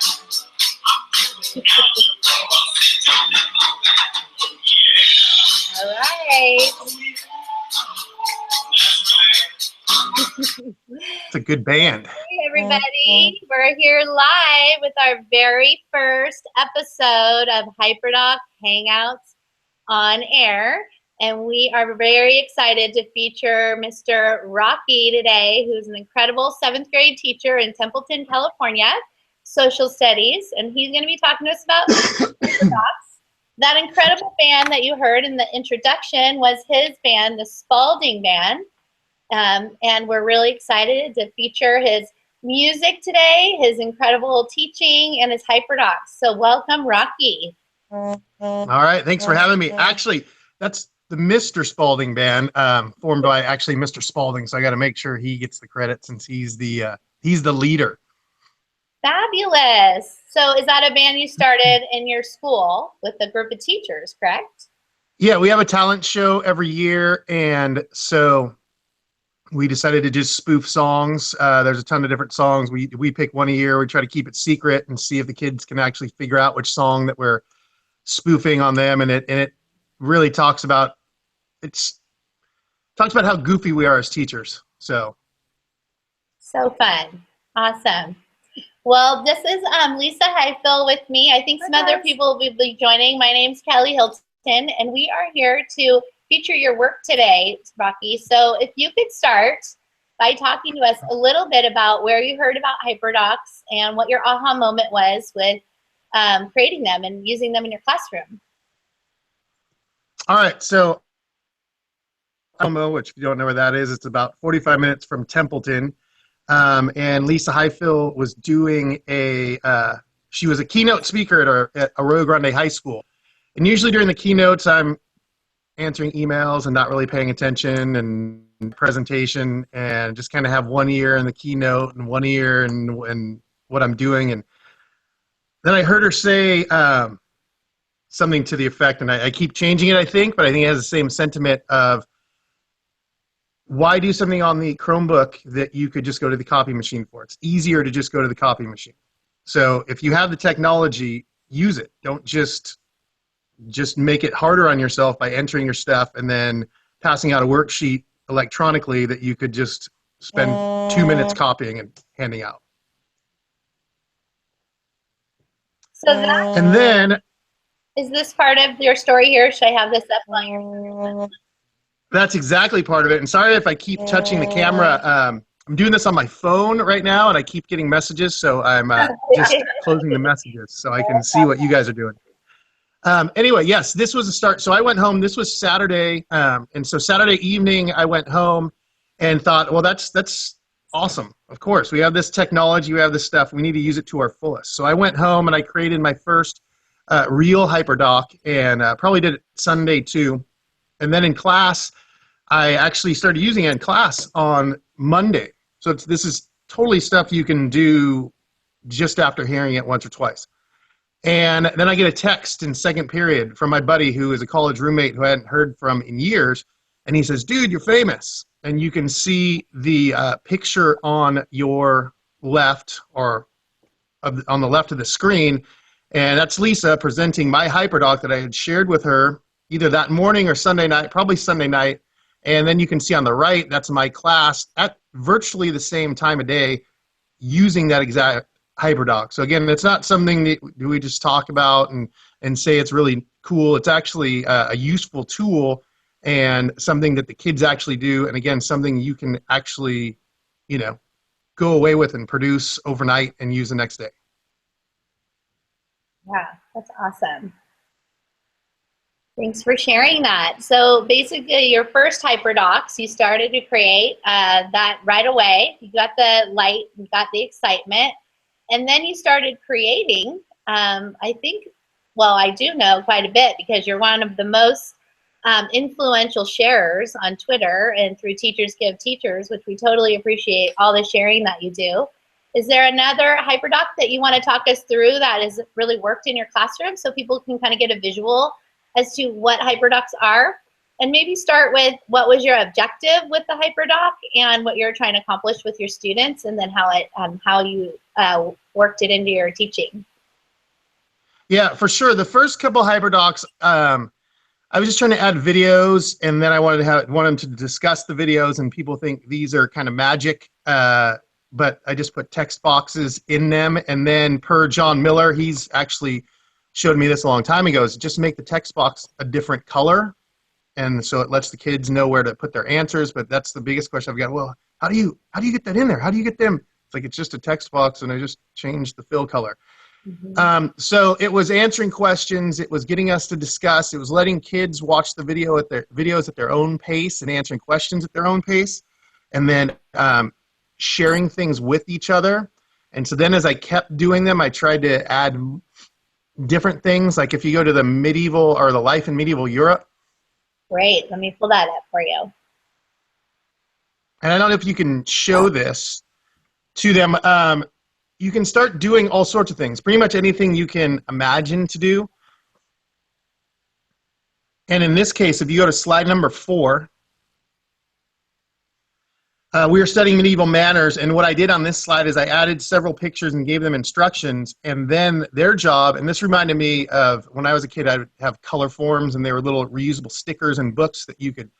All right. It's a good band. Hey everybody, we're here live with our very first episode of HyperDoc Hangouts on air. And we are very excited to feature Mr. Rocky today, who's an incredible 7th grade teacher in Templeton, California, social studies. And he's going to be talking to us about HyperDocs. That incredible band that you heard in the introduction was his band, the Spalding Band. And we're really excited to feature his music today, his incredible teaching, and his HyperDocs. So welcome, Rocky. All right, thanks for having me. Actually, that's the Mr. Spalding Band, formed by actually Mr. Spalding. So I got to make sure he gets the credit since he's the leader. Fabulous. So is that a band you started in your school with a group of teachers, correct? Yeah, we have a talent show every year, and so we decided to just spoof songs. There's a ton of different songs. We pick one a year. We try to keep it secret and see if the kids can actually figure out which song that we're spoofing on them. And it really talks about how goofy we are as teachers. So fun. Awesome. Well, this is Lisa Highfill with me. I think some other people will be joining. My name's Kelly Hilton, and we are here to feature your work today, Rocky. So if you could start by talking to us a little bit about where you heard about HyperDocs and what your aha moment was with creating them and using them in your classroom. All right, so Alamo, which if you don't know where that is, it's about 45 minutes from Templeton. And Lisa Highfill was doing she was a keynote speaker at Arroyo Grande High School. And usually during the keynotes, I'm answering emails and not really paying attention and presentation, and just kind of have one ear in the keynote and one ear in what I'm doing. And then I heard her say something to the effect, and I keep changing it, I think, but I think it has the same sentiment of, why do something on the Chromebook that you could just go to the copy machine for? It's easier to just go to the copy machine. So if you have the technology, use it. Don't just make it harder on yourself by entering your stuff and then passing out a worksheet electronically that you could just spend 2 minutes copying and handing out. So and then, is this part of your story here? Should I have this up on your? That's exactly part of it. And sorry if I keep touching the camera. I'm doing this on my phone right now, and I keep getting messages, so I'm just closing the messages so I can see what you guys are doing. Anyway, yes, this was a start. So I went home. This was Saturday, and so Saturday evening I went home and thought, well, that's awesome. Of course, we have this technology, we have this stuff. We need to use it to our fullest. So I went home and I created my first real HyperDoc, and probably did it Sunday too. And then in class, I actually started using it in class on Monday. So this is totally stuff you can do just after hearing it once or twice. And then I get a text in second period from my buddy who is a college roommate who I hadn't heard from in years. And he says, dude, you're famous. And you can see the picture on your left, or on the left of the screen. And that's Lisa presenting my HyperDoc that I had shared with her either that morning or Sunday night, probably Sunday night. And then you can see on the right, that's my class at virtually the same time of day using that exact HyperDoc. So again, it's not something that we just talk about and say it's really cool. It's actually a useful tool and something that the kids actually do. And again, something you can actually, go away with and produce overnight and use the next day. Yeah, that's awesome. Thanks for sharing that. So basically your first HyperDocs, you started to create that right away. You got the light, you got the excitement, and then you started creating, I think, well, I do know quite a bit because you're one of the most influential sharers on Twitter and through Teachers Give Teachers, which we totally appreciate all the sharing that you do. Is there another HyperDoc that you want to talk us through that has really worked in your classroom so people can kind of get a visual as to what HyperDocs are? And maybe start with what was your objective with the HyperDoc and what you're trying to accomplish with your students, and then how you worked it into your teaching. Yeah, for sure. The first couple HyperDocs, I was just trying to add videos, and then I wanted them to discuss the videos, and people think these are kind of magic, but I just put text boxes in them. And then per John Miller, he's actually showed me this a long time ago, is just make the text box a different color. And so it lets the kids know where to put their answers. But that's the biggest question I've got. Well, how do you get that in there? How do you get them? It's like, it's just a text box, and I just changed the fill color. Mm-hmm. So it was answering questions. It was getting us to discuss. It was letting kids watch the videos at their own pace and answering questions at their own pace, and then sharing things with each other. And so then as I kept doing them, I tried to add different things. Like if you go to the medieval or the life in medieval Europe. Great. Let me pull that up for you. And I don't know if you can show this to them. You can start doing all sorts of things, pretty much anything you can imagine to do. And in this case, if you go to slide number 4, we are studying medieval manners, and what I did on this slide is I added several pictures and gave them instructions, and then their job, and this reminded me of when I was a kid, I would have color forms, and they were little reusable stickers and books that you could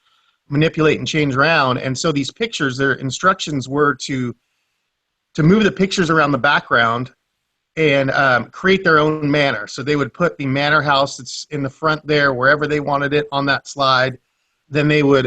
manipulate and change around. And so these pictures, their instructions were to move the pictures around the background and create their own manor. So they would put the manor house that's in the front there, wherever they wanted it on that slide. Then they would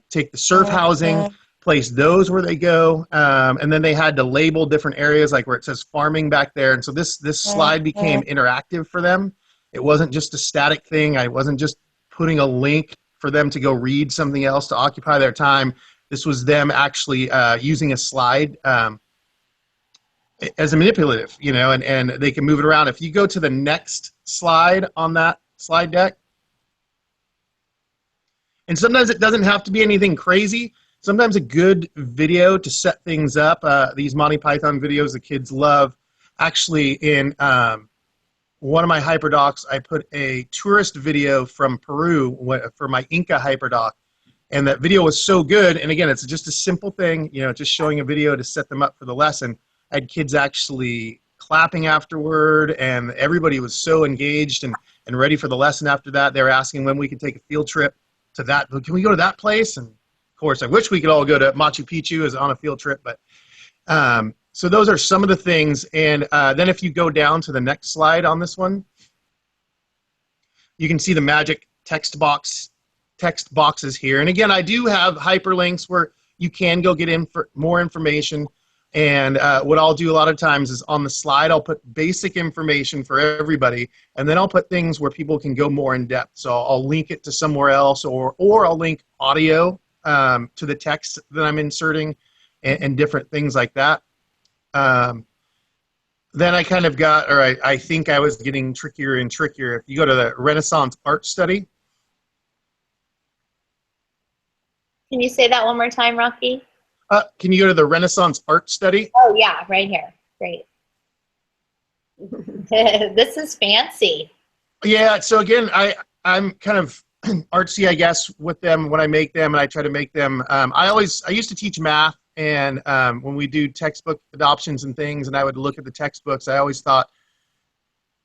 take the serf housing, place those where they go, and then they had to label different areas, like where it says farming back there. And so this slide became interactive for them. It wasn't just a static thing. I wasn't just putting a link for them to go read something else to occupy their time. This was them actually using a slide as a manipulative, and they can move it around. If you go to the next slide on that slide deck, and sometimes it doesn't have to be anything crazy. Sometimes a good video to set things up, these Monty Python videos the kids love. Actually, in one of my HyperDocs, I put a tourist video from Peru for my Inca HyperDoc, and that video was so good. And again, it's just a simple thing, just showing a video to set them up for the lesson. I had kids actually clapping afterward, and everybody was so engaged and ready for the lesson after that. They were asking when we could take a field trip to that. Can we go to that place? And of course, I wish we could all go to Machu Picchu as on a field trip, but so those are some of the things. And then if you go down to the next slide on this one, you can see the magic text boxes here. And again, I do have hyperlinks where you can go get more information. And what I'll do a lot of times is on the slide, I'll put basic information for everybody, and then I'll put things where people can go more in depth. So I'll link it to somewhere else, or I'll link audio to the text that I'm inserting, and different things like that. Then I kind of got, or I think I was getting trickier and trickier. If you go to the Renaissance art study. Can you say that one more time, Rocky? Can you go to the Renaissance art study? Oh yeah, right here. Great. This is fancy. Yeah, so again, I'm kind of artsy, I guess, with them when I make them, and I try to make them. I used to teach math, and when we do textbook adoptions and things, and I would look at the textbooks, I always thought,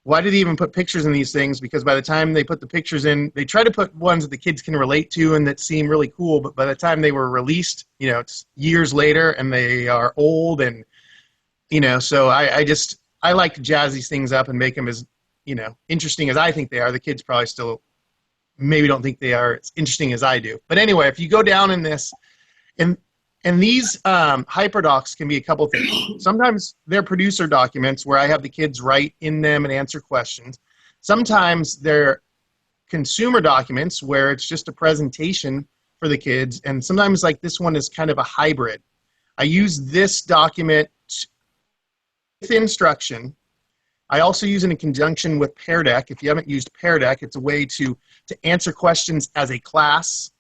why did they even put pictures in these things? Because by the time they put the pictures in, they try to put ones that the kids can relate to and that seem really cool, but by the time they were released, it's years later and they are old, and so I like to jazz these things up and make them as interesting as I think they are. The kids probably still maybe don't think they are as interesting as I do. But anyway, if you go down in this, and these HyperDocs can be a couple things. Sometimes they're producer documents where I have the kids write in them and answer questions. Sometimes they're consumer documents where it's just a presentation for the kids. And sometimes, like this one, is kind of a hybrid. I use this document with instruction. I also use it in conjunction with Pear Deck. If you haven't used Pear Deck, it's a way to answer questions as a class.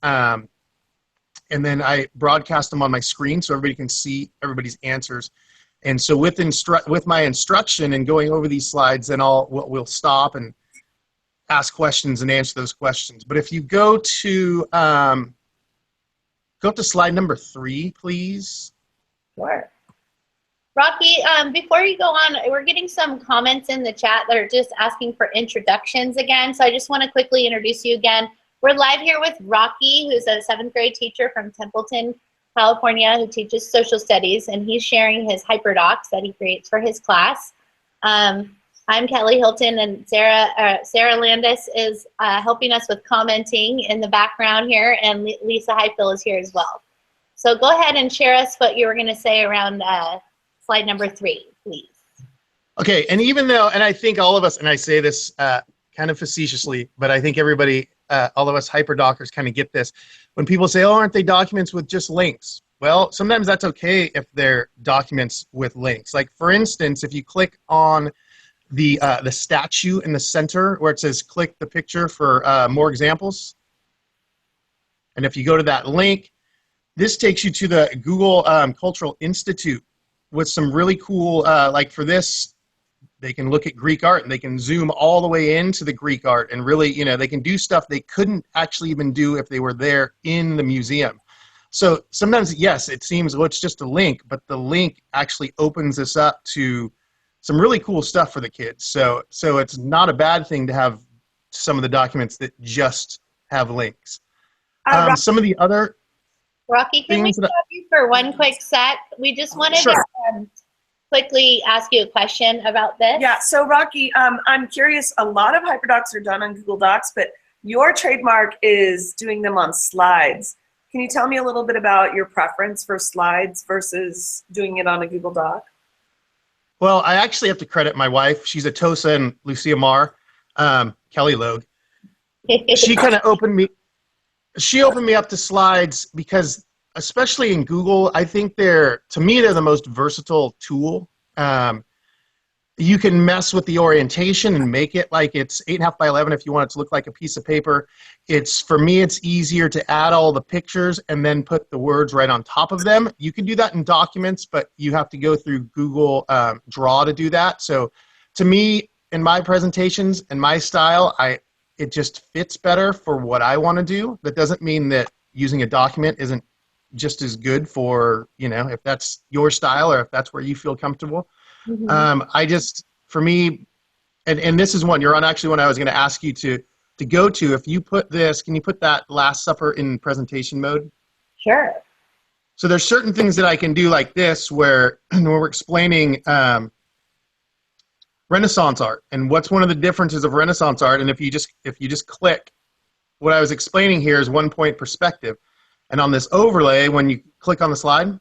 And then I broadcast them on my screen so everybody can see everybody's answers. And so with my instruction and going over these slides, then we'll stop and ask questions and answer those questions. But if you go to slide number 3, please. Sure. Rocky, before you go on, we're getting some comments in the chat that are just asking for introductions again. So I just want to quickly introduce you again. We're live here with Rocky, who's a 7th grade teacher from Templeton, California, who teaches social studies, and he's sharing his HyperDocs that he creates for his class. I'm Kelly Hilton, and Sarah Landis is helping us with commenting in the background here, and Lisa Highfill is here as well. So go ahead and share us what you were going to say around slide number 3, please. Okay, and even though, and I think all of us, and I say this kind of facetiously, but I think everybody, all of us HyperDocers kind of get this. When people say, oh, aren't they documents with just links? Well, sometimes that's okay if they're documents with links. Like, for instance, if you click on the statue in the center where it says click the picture for more examples, and if you go to that link, this takes you to the Google Cultural Institute with some really cool, like for this, they can look at Greek art and they can zoom all the way into the Greek art and really, you know, they can do stuff they couldn't actually even do if they were there in the museum. So sometimes, yes, it seems, well, it's just a link, but the link actually opens us up to some really cool stuff for the kids. So it's not a bad thing to have some of the documents that just have links. Some of the other Rocky, can we stop you for one quick sec? We just wanted to quickly ask you a question about this. Yeah, so Rocky, I'm curious, a lot of HyperDocs are done on Google Docs, but your trademark is doing them on slides. Can you tell me a little bit about your preference for slides versus doing it on a Google Doc? Well, I actually have to credit my wife. She's a TOSA and Lucia Marr, Kelly Logue. She kind of opened me up to slides because, especially in Google, I think to me, they're the most versatile tool. You can mess with the orientation and make it like it's 8.5 by 11 if you want it to look like a piece of paper. For me, it's easier to add all the pictures and then put the words right on top of them. You can do that in documents, but you have to go through Google Draw to do that. So to me, in my presentations and my style, it just fits better for what I want to do. That doesn't mean that using a document isn't just as good for, you know, if that's your style or if that's where you feel comfortable. Mm-hmm. For me, and this is one, you're on actually one I was going to ask you to go to. If you put this, can you put that Last Supper in presentation mode? Sure. So there's certain things that I can do like this where when we're explaining Renaissance art and what's one of the differences of Renaissance art, and if you just click, what I was explaining here is 1-point perspective. And on this overlay, when you click on the slide,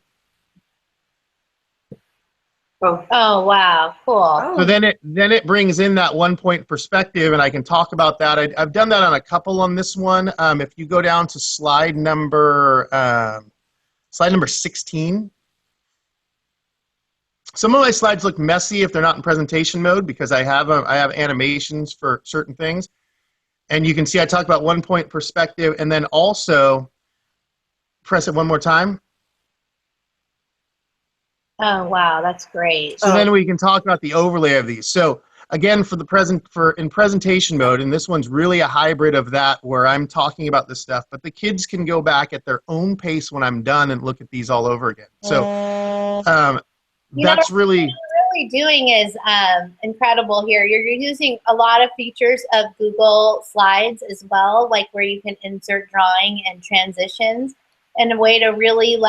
oh wow, cool. So then it brings in that 1-point perspective, and I can talk about that. I've done that on a couple on this one. If you go down to slide number 16, some of my slides look messy if they're not in presentation mode because I have animations for certain things, and you can see I talk about 1-point perspective, and then also press it one more time. Oh wow, that's great. So then we can talk about the overlay of these. So again, in presentation mode, and this one's really a hybrid of that where I'm talking about this stuff, but the kids can go back at their own pace when I'm done and look at these all over again. So that's really... What you're really doing is incredible here. You're using a lot of features of Google Slides as well, like where you can insert drawing and transitions, and a way to really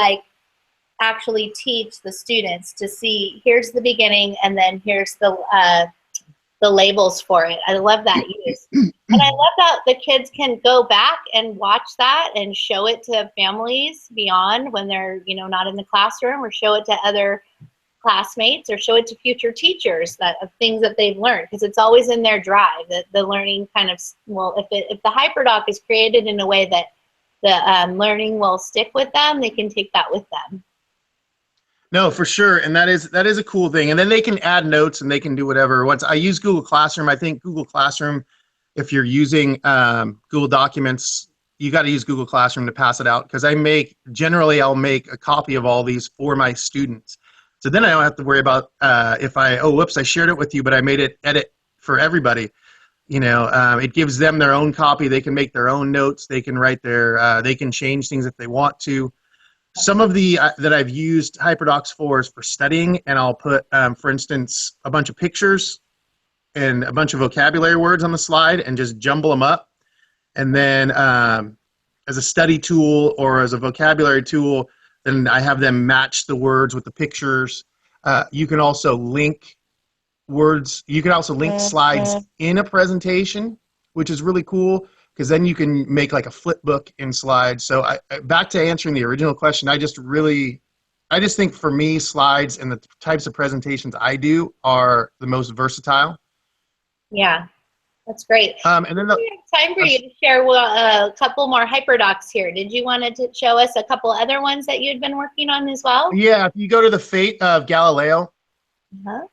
actually teach the students to see, here's the beginning and then here's the labels for it. I love that use. And I love that the kids can go back and watch that and show it to families beyond when they're, you know, not in the classroom, or show it to other classmates, or show it to future teachers of things that they've learned, because it's always in their drive, that the learning kind of, well, if the HyperDoc is created in a way that the learning will stick with them, they can take that with them. No, for sure, and that is a cool thing. And then they can add notes and they can do whatever. Once I use Google Classroom, I think Google Classroom, if you're using Google Documents, you got to use Google Classroom to pass it out, because generally I'll make a copy of all these for my students. So then I don't have to worry about I shared it with you, but I made it edit for everybody. It gives them their own copy. They can make their own notes. They can write they can change things if they want to. Some of the that I've used HyperDocs for is for studying, and I'll put, for instance, a bunch of pictures and a bunch of vocabulary words on the slide and just jumble them up. And then as a study tool or as a vocabulary tool, then I have them match the words with the pictures. You can also link words. You can also link slides in a presentation, which is really cool, because then you can make like a flip book in slides. So back to answering the original question, I just think for me, slides and the types of presentations I do are the most versatile. Yeah, that's great. And then we have time for you to share a couple more HyperDocs here. Did you want to show us a couple other ones that you'd been working on as well? Yeah, if you go to the Fate of Galileo. Uh-huh.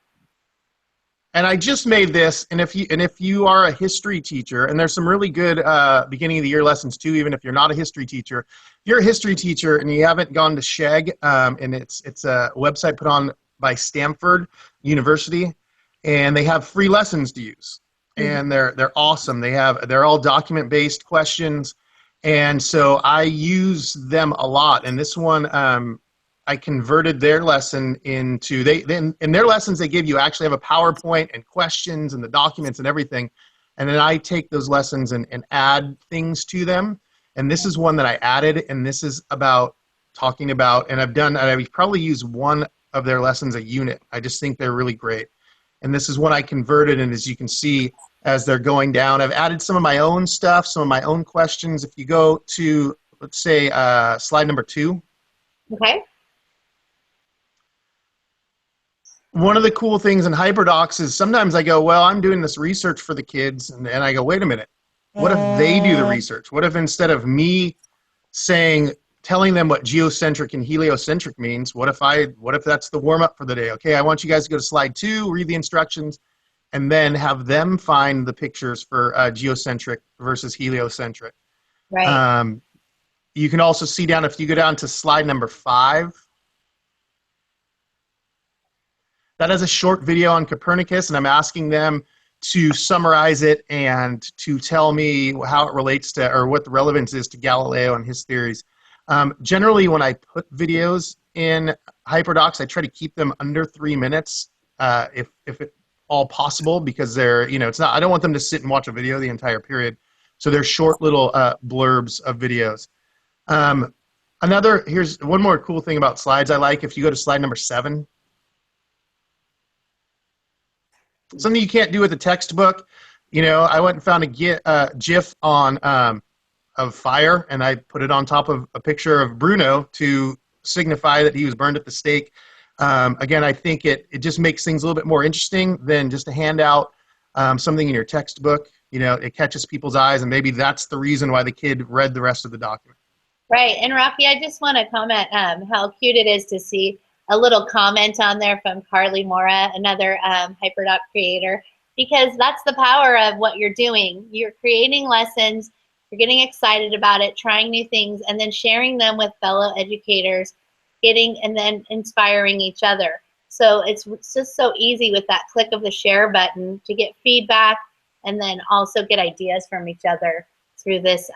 And I just made this, and if you are a history teacher, and there's some really good beginning of the year lessons too, even if you're not a history teacher. If you're a history teacher and you haven't gone to Sheg, and it's a website put on by Stanford University, and they have free lessons to use, and they're awesome. They're all document-based questions, and so I use them a lot. And this one, I converted their lesson into, in their lessons they give you actually have a PowerPoint and questions and the documents and everything, and then I take those lessons and add things to them. And this is one that I added, and this is about talking about, and I've probably used one of their lessons a unit. I just think they're really great. And this is one I converted, and as you can see, as they're going down, I've added some of my own stuff, some of my own questions. If you go to, let's say, slide number 2. Okay. One of the cool things in HyperDocs is sometimes I go, well, I'm doing this research for the kids, and I go, wait a minute, what if they do the research? What if instead of me telling them what geocentric and heliocentric means, what if that's the warm-up for the day? Okay, I want you guys to go to slide 2, read the instructions, and then have them find the pictures for geocentric versus heliocentric. Right. You can also see if you go down to slide number 5, that has a short video on Copernicus, and I'm asking them to summarize it and to tell me how it relates to, or what the relevance is to Galileo and his theories. Generally, when I put videos in HyperDocs, I try to keep them under 3 minutes, if at all possible, because they're, I don't want them to sit and watch a video the entire period. So they're short little blurbs of videos. Here's one more cool thing about slides I like. If you go to slide number 7, something you can't do with a textbook, I went and found a GIF of fire, and I put it on top of a picture of Bruno to signify that he was burned at the stake. Again, I think it just makes things a little bit more interesting than just to hand out something in your textbook. It catches people's eyes, and maybe that's the reason why the kid read the rest of the document. Right. And Rafi, I just want to comment how cute it is to see a little comment on there from Carly Mora, another HyperDoc creator, because that's the power of what you're doing. You're creating lessons, you're getting excited about it, trying new things, and then sharing them with fellow educators, and then inspiring each other. So it's just so easy with that click of the share button to get feedback and then also get ideas from each other through this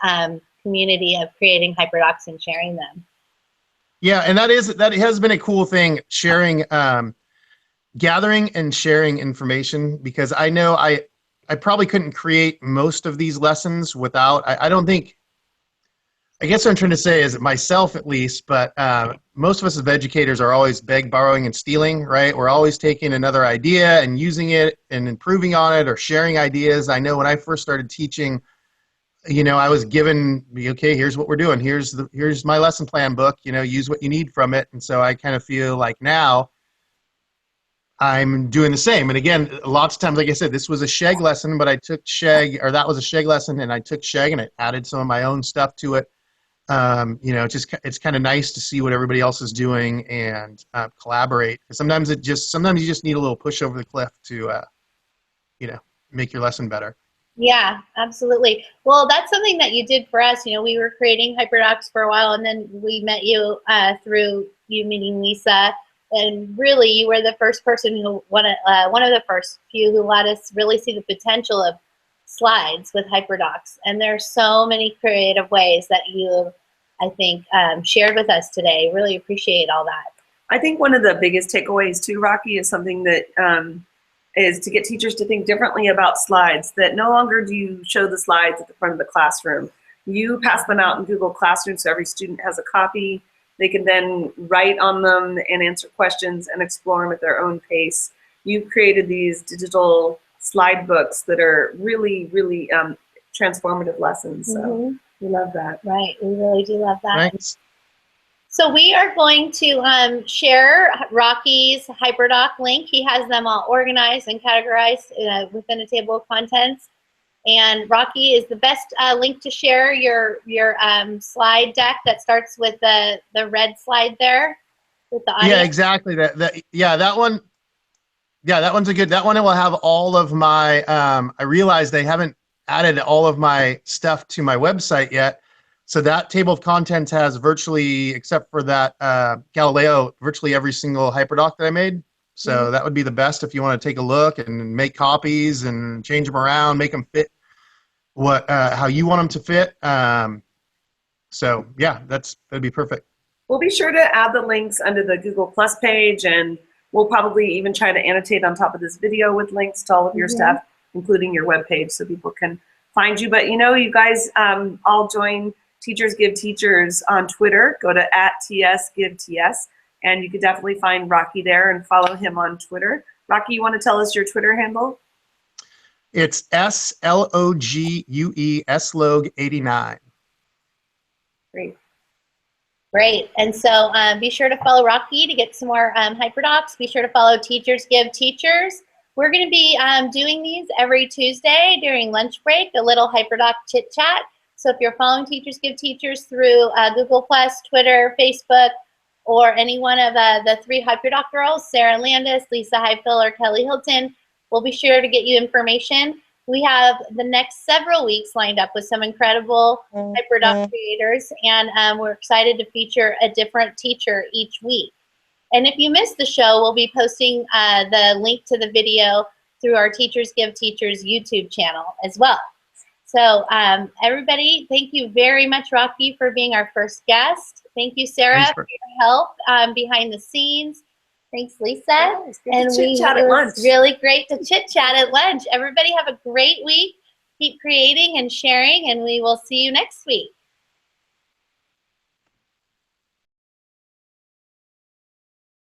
community of creating HyperDocs and sharing them. Yeah, and that has been a cool thing, sharing, gathering and sharing information, because I know I probably couldn't create most of these lessons without, I guess what I'm trying to say is myself at least, but most of us as educators are always borrowing and stealing, right? We're always taking another idea and using it and improving on it or sharing ideas. I know when I first started teaching, I was given, okay, here's what we're doing. Here's my lesson plan book, use what you need from it. And so I kind of feel like now I'm doing the same. And again, lots of times, like I said, this was a Sheg lesson, but I took Sheg, or that was a Sheg lesson, and I took Sheg and I added some of my own stuff to it. It's kind of nice to see what everybody else is doing and collaborate. Sometimes you just need a little push over the cliff to, make your lesson better. Yeah, absolutely. Well, that's something that you did for us. We were creating HyperDocs for a while, and then we met you through you meeting Lisa. And really, you were the first person who one of the first few who let us really see the potential of slides with HyperDocs. And there's so many creative ways that you, I think, shared with us today. Really appreciate all that. I think one of the biggest takeaways too, Rocky, is something that is to get teachers to think differently about slides, that no longer do you show the slides at the front of the classroom. You pass them out in Google Classroom so every student has a copy. They can then write on them and answer questions and explore them at their own pace. You've created these digital slide books that are really, really transformative lessons. So we love that. Right, we really do love that. Thanks. So we are going to share Rocky's HyperDoc link. He has them all organized and categorized within a table of contents. And Rocky is the best link to share your slide deck that starts with the red slide there with the audio. Yeah, exactly. That one. Yeah, that one's a good. That one will have all of my. I realized they haven't added all of my stuff to my website yet. So that table of contents has virtually, except for that Galileo, virtually every single HyperDoc that I made. So that would be the best if you want to take a look and make copies and change them around, make them fit how you want them to fit. So yeah, that'd be perfect. We'll be sure to add the links under the Google Plus page, and we'll probably even try to annotate on top of this video with links to all of your stuff, including your webpage, so people can find you. But you guys all join Teachers Give Teachers on Twitter. Go to @TSGiveTS, and you could definitely find Rocky there and follow him on Twitter. Rocky, you want to tell us your Twitter handle? It's SLOGUE Logue89. Great. And so be sure to follow Rocky to get some more HyperDocs. Be sure to follow Teachers Give Teachers. We're going to be doing these every Tuesday during lunch break, a little HyperDoc chit chat. So if you're following Teachers Give Teachers through Google+, Twitter, Facebook, or any one of the 3 HyperDoc girls, Sarah Landis, Lisa Highfill, or Kelly Hilton, we'll be sure to get you information. We have the next several weeks lined up with some incredible HyperDoc creators, and we're excited to feature a different teacher each week. And if you missed the show, we'll be posting the link to the video through our Teachers Give Teachers YouTube channel as well. So everybody, thank you very much, Rocky, for being our first guest. Thank you, Sarah, for your help behind the scenes. Thanks, Lisa. Yeah, and chit-chat at lunch. Really great to chit-chat at lunch. Everybody have a great week. Keep creating and sharing, and we will see you next week.